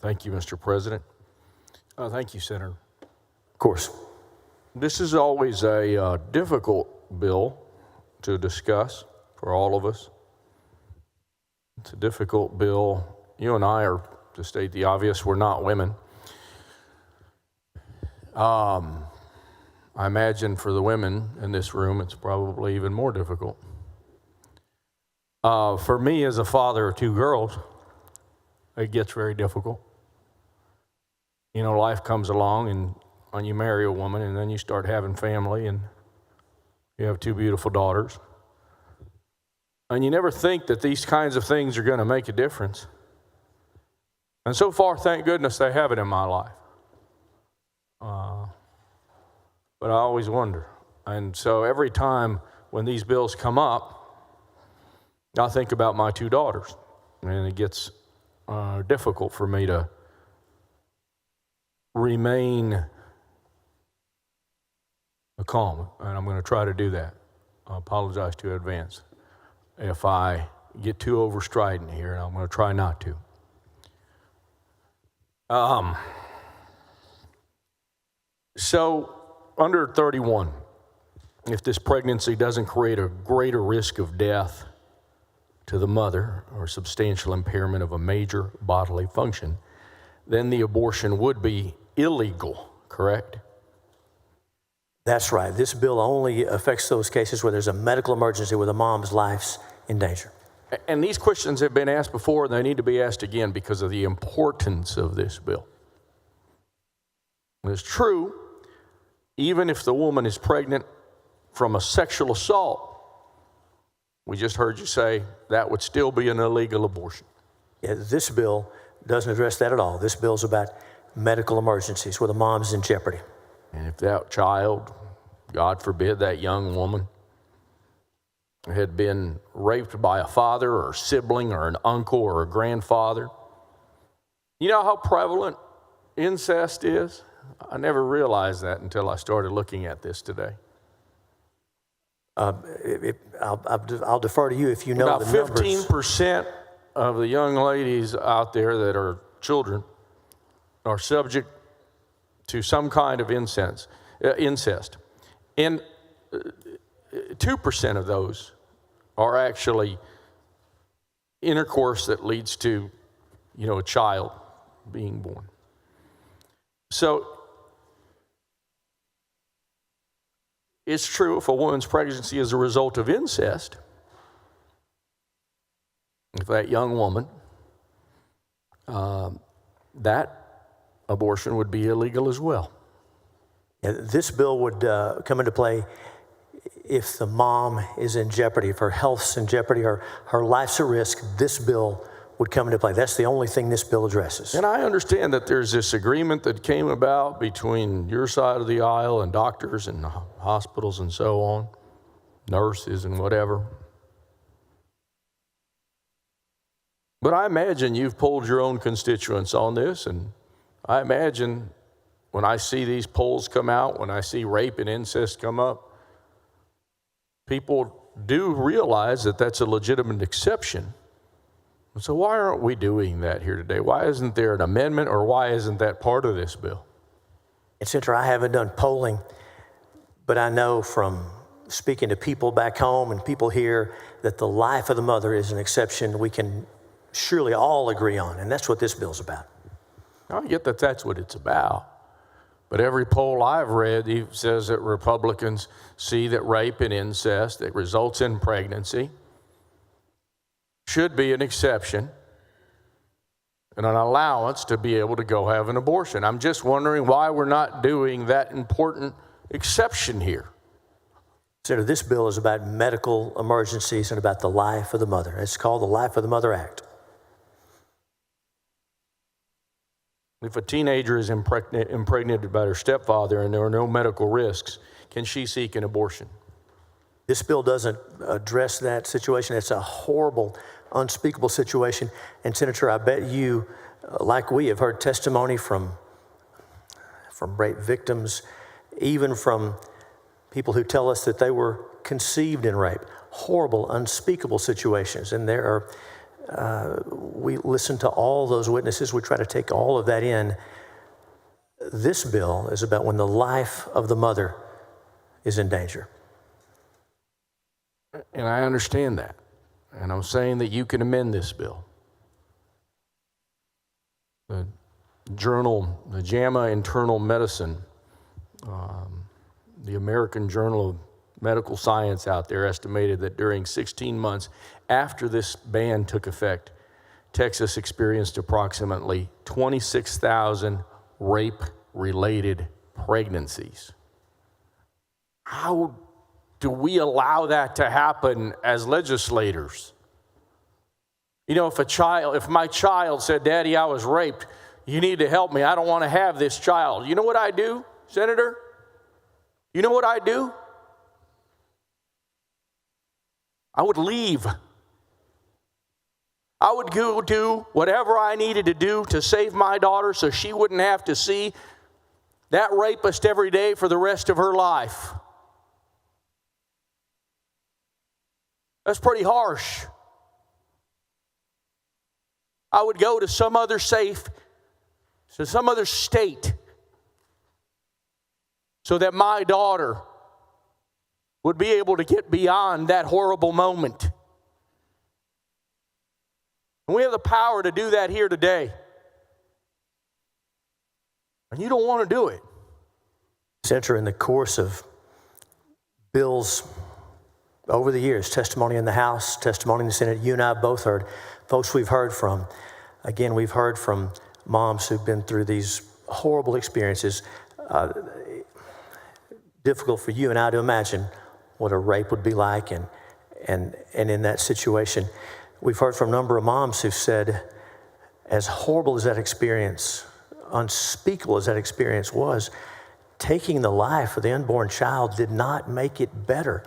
Thank you, Mr. President. Thank you, Senator. Of course. This is always a difficult bill to discuss for all of us. It's a difficult bill. You and I are, to state the obvious, we're not women. I imagine for the women in this room, it's probably even more difficult. For me, as a father of two girls, it gets very difficult. You know, life comes along and you marry a woman and then you start having family and you have two beautiful daughters. And you never think that these kinds of things are going to make a difference. And so far, thank goodness they haven't in my life. But I always wonder. And so every time when these bills come up, I think about my two daughters. And it gets difficult for me to remain calm. And I'm going to try to do that. I apologize to advance if I get too overstrident here, and I'm going to try not to. So, under 31, if this pregnancy doesn't create a greater risk of death to the mother or substantial impairment of a major bodily function, then the abortion would be illegal, correct? That's right. This bill only affects those cases where there's a medical emergency where the mom's life's in danger. And these questions have been asked before, and they need to be asked again because of the importance of this bill. It's true, even if the woman is pregnant from a sexual assault, we just heard you say that would still be an illegal abortion. Yeah, this bill doesn't address that at all. This bill's about medical emergencies where the mom's in jeopardy. And if that child, God forbid, that young woman, had been raped by a father or a sibling or an uncle or a grandfather, you know how prevalent incest is? I never realized that until I started looking at this today. I'll defer to you if you know about the numbers. 15% of the young ladies out there that are children are subject to some kind of incest. And 2% of those are actually intercourse that leads to, a child being born. So it's true if a woman's pregnancy is a result of incest, if that young woman, that abortion would be illegal as well. Yeah, this bill would come into play if the mom is in jeopardy, if her health's in jeopardy, or her life's at risk. This bill would come into play. That's the only thing this bill addresses. And I understand that there's this agreement that came about between your side of the aisle and doctors and hospitals and so on, nurses and whatever. But I imagine you've polled your own constituents on this, and I imagine when I see these polls come out, when I see rape and incest come up, people do realize that that's a legitimate exception. So why aren't we doing that here today? Why isn't there an amendment, or why isn't that part of this bill? It's interesting. I haven't done polling, but I know from speaking to people back home and people here that the life of the mother is an exception we can surely all agree on, and that's what this bill's about. I get that that's what it's about. But every poll I've read says that Republicans see that rape and incest that results in pregnancy should be an exception and an allowance to be able to go have an abortion. I'm just wondering why we're not doing that important exception here. Senator, this bill is about medical emergencies and about the life of the mother. It's called the Life of the Mother Act. If a teenager is impregnated by her stepfather and there are no medical risks, can she seek an abortion? This bill doesn't address that situation. It's a horrible, unspeakable situation. And Senator, I bet you, like we have heard testimony from rape victims, even from people who tell us that they were conceived in rape. Horrible, unspeakable situations. And there We listen to all those witnesses. We try to take all of that in. This bill is about when the life of the mother is in danger. And I understand that. And I'm saying that you can amend this bill. The journal, the JAMA Internal Medicine, the American Journal of Medical Science out there estimated that during 16 months after this ban took effect, Texas experienced approximately 26,000 rape-related pregnancies. How do we allow that to happen as legislators? You know, if my child said, "Daddy, I was raped, you need to help me, I don't want to have this child," you know what I do, Senator? You know what I do? I would leave. I would go do whatever I needed to do to save my daughter so she wouldn't have to see that rapist every day for the rest of her life. That's pretty harsh. I would go to some other state so that my daughter would be able to get beyond that horrible moment. And we have the power to do that here today. And you don't want to do it. Senator, in the course of bills over the years, testimony in the House, testimony in the Senate, you and I both heard, folks we've heard from. Again, we've heard from moms who've been through these horrible experiences. Difficult for you and I to imagine what a rape would be like, and in that situation. We've heard from a number of moms who've said, as horrible as that experience, unspeakable as that experience was, taking the life of the unborn child did not make it better.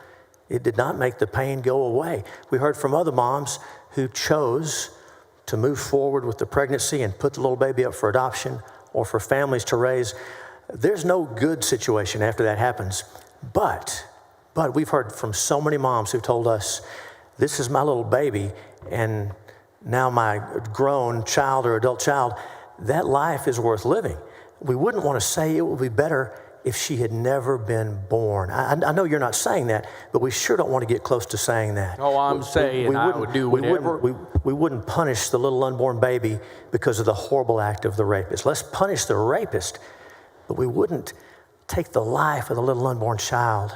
It did not make the pain go away. We heard from other moms who chose to move forward with the pregnancy and put the little baby up for adoption or for families to raise. There's no good situation after that happens. But we've heard from so many moms who told us, this is my little baby, and now my grown child or adult child, that life is worth living. We wouldn't want to say it would be better if she had never been born. I know you're not saying that, but we sure don't want to get close to saying that. Oh, I'm saying I would do whatever. We wouldn't punish the little unborn baby because of the horrible act of the rapist. Let's punish the rapist, but we wouldn't take the life of the little unborn child.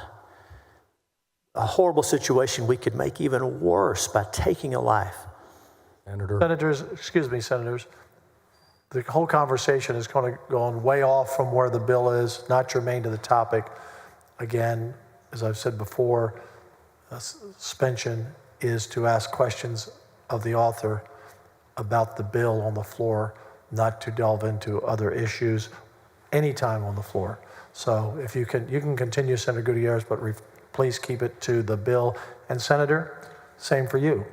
A horrible situation we could make even worse by taking a life. Senators, the whole conversation is going way off from where the bill is, not germane to the topic. Again, as I've said before, suspension is to ask questions of the author about the bill on the floor, not to delve into other issues anytime on the floor. So if you can continue, Senator Gutierrez, but please keep it to the bill. And Senator, same for you.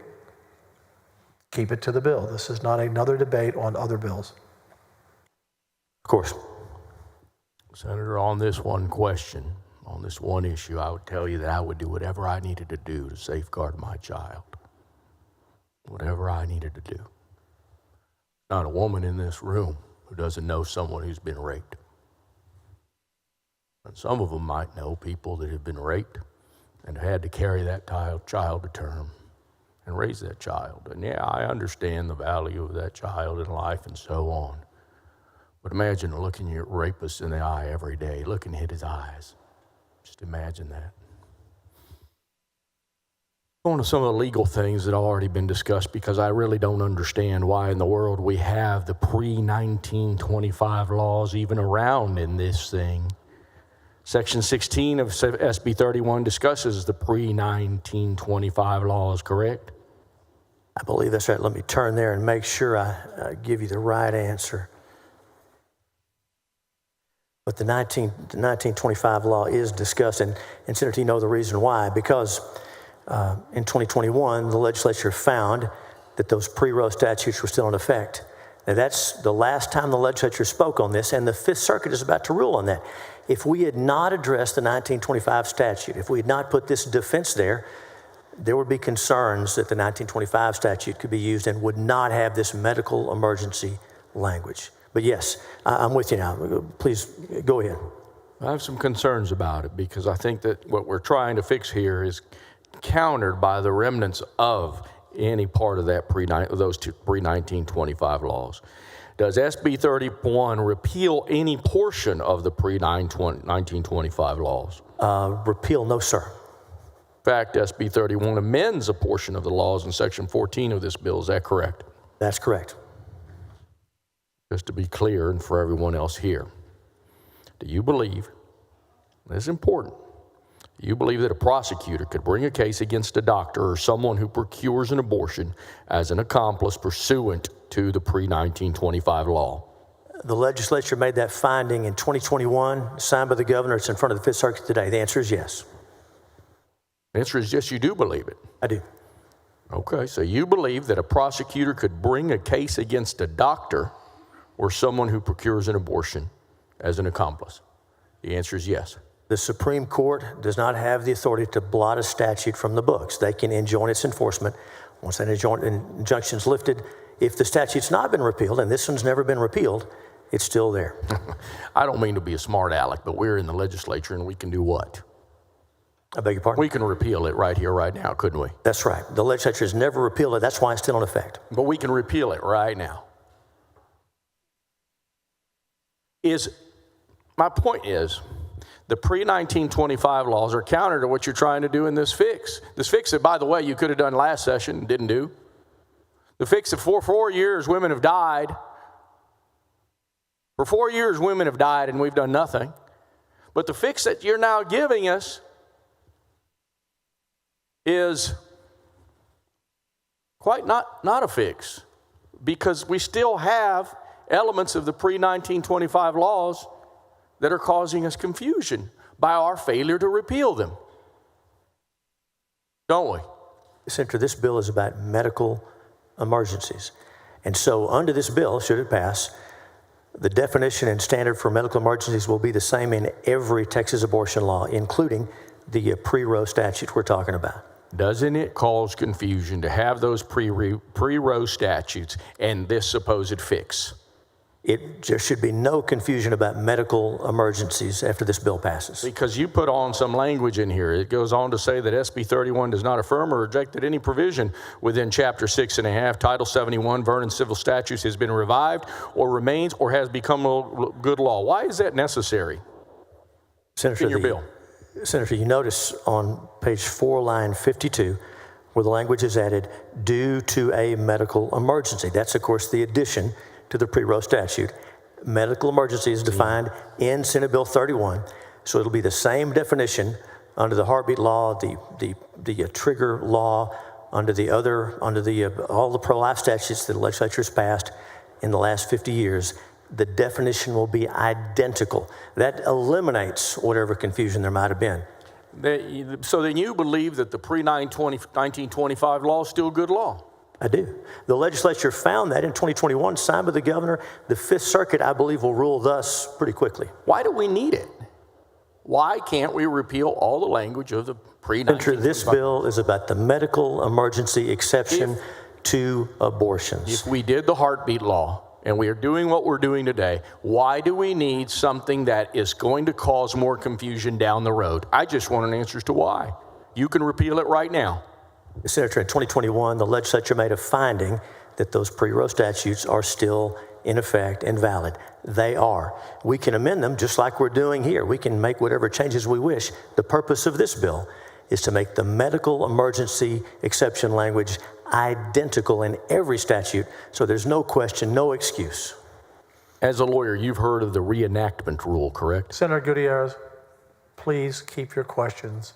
Keep it to the bill. This is not another debate on other bills. Of course. Senator, on this one question, on this one issue, I would tell you that I would do whatever I needed to do to safeguard my child. Whatever I needed to do. Not a woman in this room who doesn't know someone who's been raped. And some of them might know people that have been raped and had to carry that child to term and raise that child. And yeah, I understand the value of that child in life and so on. But imagine looking your rapist in the eye every day, looking at his eyes. Just imagine that. Going to some of the legal things that have already been discussed, because I really don't understand why in the world we have the pre-1925 laws even around in this thing. Section 16 of SB 31 discusses the pre-1925 laws, correct? I believe that's right. Let me turn there and make sure I give you the right answer. But the 1925 law is discussed, and Senator, you know the reason why. Because in 2021, the legislature found that those pre-Roe statutes were still in effect. Now, that's the last time the legislature spoke on this, and the Fifth Circuit is about to rule on that. If we had not addressed the 1925 statute, if we had not put this defense there, there would be concerns that the 1925 statute could be used and would not have this medical emergency language. But yes, I'm with you now. Please go ahead. I have some concerns about it because I think that what we're trying to fix here is countered by the remnants of any part of that those two pre-1925 laws. Does SB 31 repeal any portion of the pre-1925 laws? Repeal, no, sir. In fact, SB 31 amends a portion of the laws in Section 14 of this bill. Is that correct? That's correct. Just to be clear and for everyone else here, do you believe, this is important, do you believe that a prosecutor could bring a case against a doctor or someone who procures an abortion as an accomplice pursuant to the pre-1925 law? The legislature made that finding in 2021, signed by the governor. It's in front of the Fifth Circuit today. The answer is yes. The answer is yes, you do believe it. I do. Okay, so you believe that a prosecutor could bring a case against a doctor or someone who procures an abortion as an accomplice? The answer is yes. The Supreme Court does not have the authority to blot a statute from the books. They can enjoin its enforcement. Once that injunction is lifted, if the statute's not been repealed, and this one's never been repealed, it's still there. I don't mean to be a smart aleck, but we're in the legislature and we can do what? I beg your pardon? We can repeal it right here, right now, couldn't we? That's right. The legislature has never repealed it. That's why it's still in effect. But we can repeal it right now. My point is, the pre-1925 laws are counter to what you're trying to do in this fix. This fix that, by the way, you could have done last session and didn't do. The fix that for 4 years women have died. For 4 years women have died and we've done nothing. But the fix that you're now giving us is quite not a fix, because we still have elements of the pre-1925 laws that are causing us confusion by our failure to repeal them. Don't we? Senator, this bill is about medical emergencies. And so under this bill, should it pass, the definition and standard for medical emergencies will be the same in every Texas abortion law, including the pre-Roe statute we're talking about. Doesn't it cause confusion to have those pre-Roe statutes and this supposed fix? There should be no confusion about medical emergencies after this bill passes. Because you put on some language in here. It goes on to say that SB 31 does not affirm or reject any provision within Chapter 6.5, Title 71, Vernon Civil Statutes has been revived or remains or has become a good law. Why is that necessary Senator, in your bill? Senator, you notice on page 4, line 52, where the language is added, due to a medical emergency. That's, of course, the addition to the pre-Roe statute. Medical emergency is defined in Senate Bill 31, so it'll be the same definition under the heartbeat law, the trigger law, under all the pro-life statutes that the legislature has passed in the last 50 years. The definition will be identical. That eliminates whatever confusion there might have been. So then you believe that the pre-1925 law is still good law? I do. The legislature found that in 2021, signed by the governor. The Fifth Circuit, I believe, will rule thus pretty quickly. Why do we need it? Why can't we repeal all the language of the pre-1925? This bill is about the medical emergency exception to abortions. If we did the heartbeat law and we are doing what we're doing today, why do we need something that is going to cause more confusion down the road? I just want an answer as to why. You can repeal it right now. Senator, in 2021, the legislature made a finding that those pre-Roe statutes are still in effect and valid. They are. We can amend them just like we're doing here. We can make whatever changes we wish. The purpose of this bill is to make the medical emergency exception language identical in every statute, so there's no question, no excuse. As a lawyer, you've heard of the reenactment rule, correct? Senator Gutierrez, please keep your questions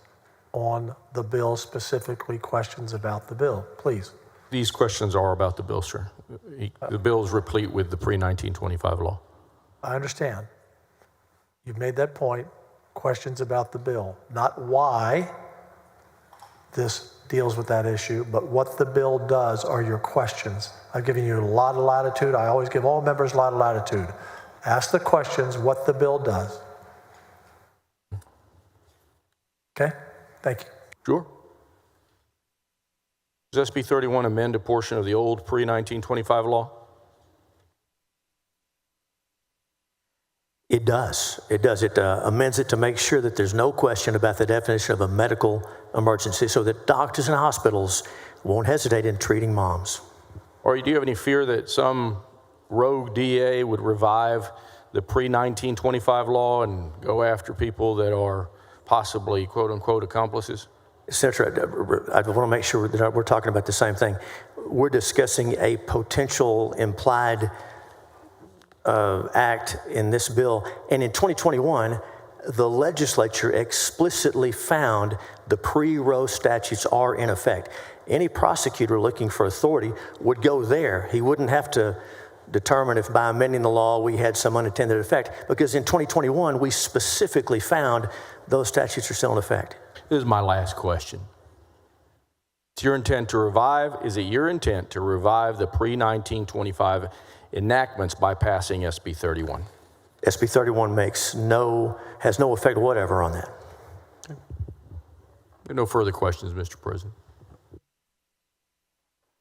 on the bill, specifically questions about the bill, please. These questions are about the bill, sir. The bill is replete with the pre-1925 law. I understand. You've made that point. Questions about the bill, not why this deals with that issue, but what the bill does are your questions. I've given you a lot of latitude. I always give all members a lot of latitude. Ask the questions what the bill does. Okay? Thank you. Sure. Does SB 31 amend a portion of the old pre-1925 law? It does. It does. It amends it to make sure that there's no question about the definition of a medical emergency so that doctors and hospitals won't hesitate in treating moms. Or do you have any fear that some rogue DA would revive the pre-1925 law and go after people that are possibly quote-unquote accomplices? Senator, I want to make sure that we're talking about the same thing. We're discussing a potential implied act in this bill. And in 2021, the legislature explicitly found the pre-Roe statutes are in effect. Any prosecutor looking for authority would go there. He wouldn't have to determine if by amending the law we had some unintended effect, because in 2021 we specifically found those statutes are still in effect. This is my last question. It's your intent to revive, is it your intent to revive the pre-1925 enactments by passing SB 31? SB 31 has no effect whatever on that. No further questions, Mr. President.